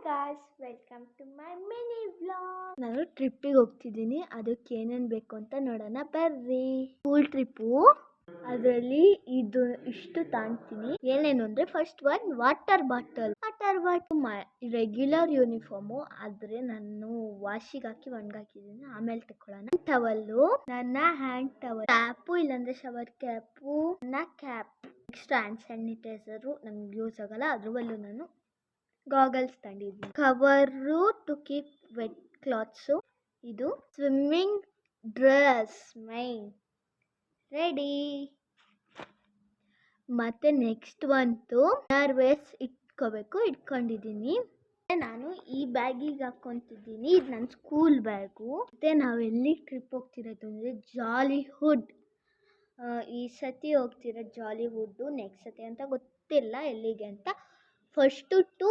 Guys, welcome to my mini vlog. ನಾನು ಟ್ರಿಪ್ಪಿಗೆ ಹೋಗ್ತಿದ್ದೀನಿ. ಅದಕ್ಕೆ ಏನೇನು ಬೇಕು ಅಂತ ನೋಡೋಣ ಬರ್ರಿ. ಸ್ಕೂಲ್ ಟ್ರಿಪ್ಪು, ಅದರಲ್ಲಿ ಇಷ್ಟು ತಾಣ್ತೀನಿ. ಏನೇನು ಅಂದ್ರೆ first one water bottle regular uniform, ಆದ್ರೆ ನಾನು ವಾಶಿಗೆ ಹಾಕಿ ಒಣಗಾಕಿದ್ದೀನಿ, ಆಮೇಲೆ ತಕೊಳ್ಳೋಣ. ಟವಲ್ಲು, ನನ್ನ ಹ್ಯಾಂಡ್ ಟವಲ್, ಕ್ಯಾಪು ಇಲ್ಲಾಂದ್ರೆ ಶವರ್ ಕ್ಯಾಪು, ನನ್ನ ಕ್ಯಾಪ್, ನೆಕ್ಸ್ಟ್ ಹ್ಯಾಂಡ್ ಸ್ಯಾನಿಟೈಸರು ನಂಗೆ ಯೂಸ್ ಆಗಲ್ಲ, ಅದ್ರಲ್ಲೂ ನಾನು ಗಾಗಲ್ಸ್ ತಂದಿದ್ದೀನಿ. Cover to keep wet clothes, ಇದು ಸ್ವಿಮ್ಮಿಂಗ್ ಡ್ರೆಸ್ ಮೈನ್ ರೆಡಿ. ಮತ್ತೆ ನೆಕ್ಸ್ಟ್ ಬಂತು ವೇರ್ಸ್ ಇಟ್ಕೊಂಡಿದ್ದೀನಿ. ನಾನು ಈ ಬ್ಯಾಗಿಗೆ ಹಾಕೊಂತಿದ್ದೀನಿ, ಇದು ನನ್ನ ಸ್ಕೂಲ್ ಬ್ಯಾಗು. ಮತ್ತೆ ನಾವೆಲ್ಲಿ ಟ್ರಿಪ್ ಹೋಗ್ತಿರೋದು ಅಂದರೆ ಜಾಲಿಹುಡ್. ಈ ಸತಿ ಹೋಗ್ತಿರೋ ಜಾಲಿವುಡ್ಡು, ನೆಕ್ಸ್ಟ್ ಸತಿ ಅಂತ ಗೊತ್ತಿಲ್ಲ ಎಲ್ಲಿಗೆ ಅಂತ. First to